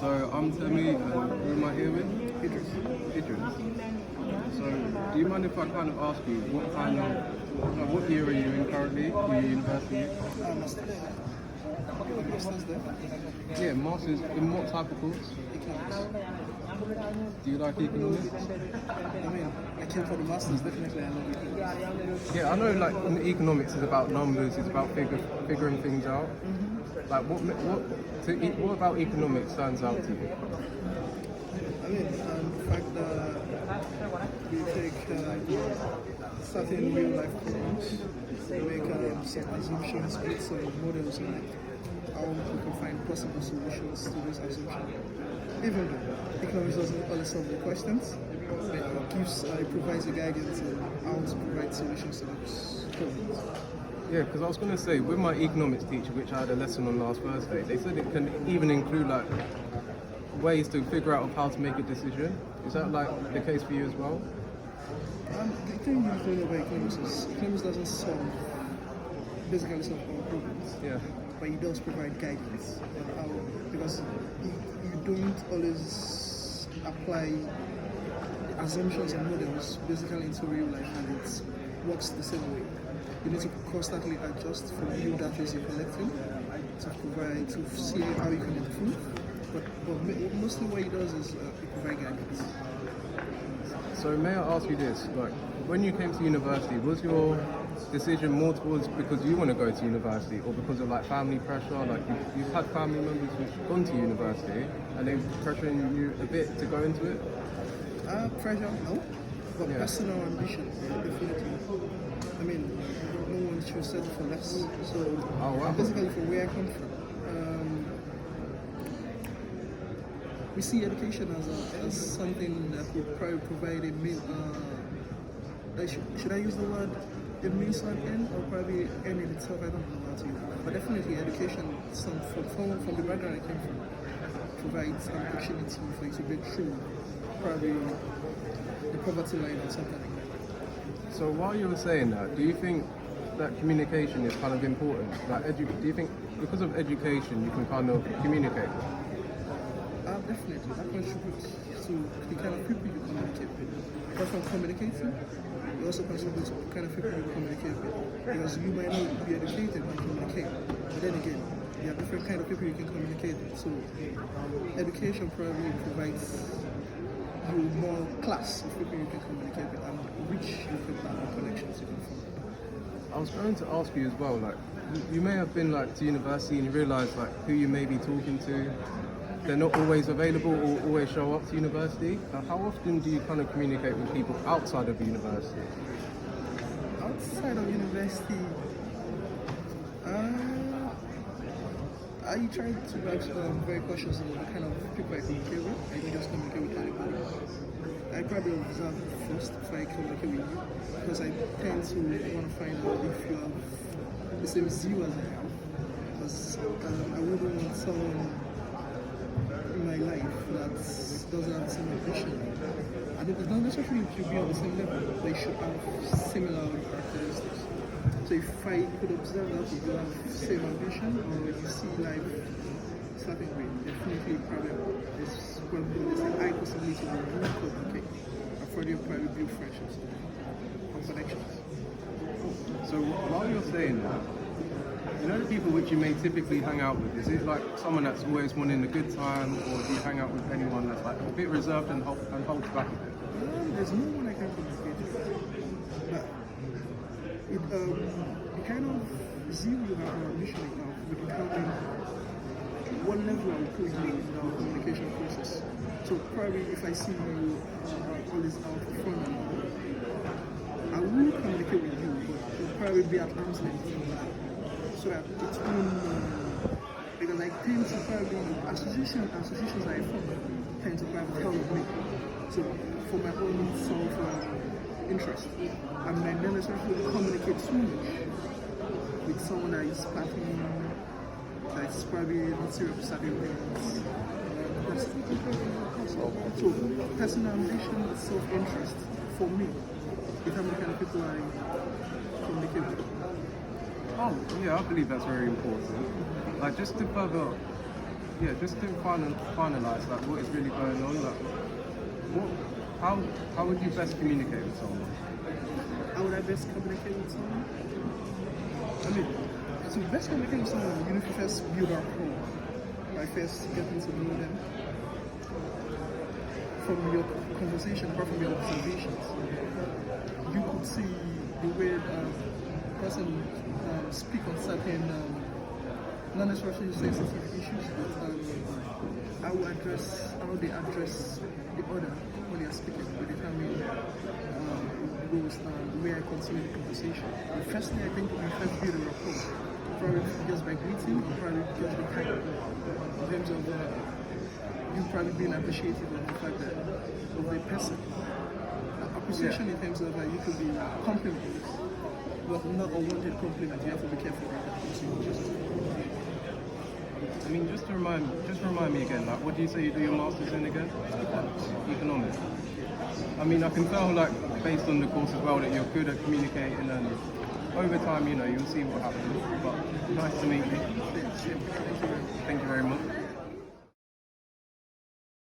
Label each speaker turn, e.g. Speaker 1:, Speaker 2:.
Speaker 1: So I'm Temi, and who am I here with?
Speaker 2: Idris.
Speaker 1: Idris. So do you mind if I kind of ask you what kind of, what year are you in currently? Are you university?
Speaker 2: Masters. Masters there.
Speaker 1: Yeah, masters in what type of course?
Speaker 2: Economics.
Speaker 1: Do you like economics?
Speaker 2: I mean, I came for the masters, definitely I love economics.
Speaker 1: Yeah, I know like in economics is about numbers, it's about figuring things out. Like what about economics stands out to you?
Speaker 2: I mean, the fact that we take certain real life problems, make some assumptions, build some models on it, how we can find possible solutions to those assumptions. Even though economics doesn't always solve the questions, it provides a guidance on how to provide solutions to those problems.
Speaker 1: Yeah, because I was going to say, with my economics teacher, which I had a lesson on last Thursday, they said it can even include like ways to figure out how to make a decision. Is that like the case for you as well?
Speaker 2: The thing you know about economics is economics doesn't basically solve all problems.
Speaker 1: Yeah.
Speaker 2: But it does provide guidance on how, because you don't always apply the assumptions and models basically into real life and it works the same way. You need to constantly adjust from new data you're collecting to see how you can improve. But mostly what it does is it provide guidance.
Speaker 1: So may I ask you this, like when you came to university, was your decision more towards because you want to go to university or because of like family pressure? Like you've had family members who've gone to university and they pressuring you a bit to go into it?
Speaker 2: Pressure, no. But
Speaker 1: Yeah.
Speaker 2: personal ambition, definitely. I mean, no one should settle for less. So
Speaker 1: Oh, wow.
Speaker 2: basically from where I come from, we see education as something that will probably provide a mean, should I use the word a means to an end or probably end in itself? I don't know how to use it. But definitely education, from the background I came from, provides an opportunity for you to break through probably the poverty line or something like that.
Speaker 1: So while you were saying that, do you think that communication is kind of important? Like, do you think because of education you can kind of communicate?
Speaker 2: Definitely, that contributes to the kind of people you communicate with. Apart from communicating, it also contributes to the kind of people you communicate with. Because you might not be educated and communicate, but then again, there are different kind of people you can communicate with. So, education probably provides you more class of people you can communicate with and which you can have connections you can form.
Speaker 1: I was going to ask you as well, like you may have been like to university and you realise like who you may be talking to, they're not always available or always show up to university. How often do you kind of communicate with people outside of the university?
Speaker 2: Outside of university, I try to be very cautious about the kind of people I communicate with. I don't just communicate with anybody. I probably observe first if I communicate with you, because I tend to want to find out if you have the same zeal as I have. Because I wouldn't want someone in my life that doesn't have the same ambition. And it's not necessarily to be on the same level, they should have similar characteristics. So if I could observe that you have the same ambition or you see life certain way, definitely there's a high possibility that you will communicate. And further probably build friendships and connections.
Speaker 1: So while you're saying that, you know the people which you may typically hang out with, is it like someone that's always wanting a good time, or do you hang out with anyone that's like a bit reserved and holds back a bit?
Speaker 2: There's no one I can communicate with. But the kind of zeal you have or ambition you have will determine what level I will put you in our communication process. So probably if I see you always out for fun and all, I will communicate with you, but it will probably be at arm's length. So that it won't, because I tend to probably, associations I form tend to probably tell of me. So for my own self-interest, I might not necessarily communicate too much with someone that is partly, that's probably not serious with certain things. So personal ambition, self-interest, for me, determine the kind of people I communicate with.
Speaker 1: Oh, yeah, I believe that's very important. Like, just to further yeah, just to finalize, like, what is really going on, like, what, how would you best communicate with someone?
Speaker 2: How would I best communicate with someone? I mean, to best communicate with someone, you need to first build a rapport by first getting to know them from your conversation, apart from your observations. You could see the way person speak on certain, not necessarily sensitive issues, but how they address the other when they are speaking will determine goes the way I continue the conversation. But firstly, I think we first build a rapport, probably just by greeting, or probably just by kind in terms of you probably being appreciative of the fact that of the person. Appreciation in terms of you could be compliments, but not unwanted compliment. You have to be careful with that.
Speaker 1: I mean, just remind me again, like, what do you say you do your master's in again? Economics. I mean, I can tell, like, based on the course as well, that you're good at communicating, and over time, you know, you'll see what happens. But nice to meet you.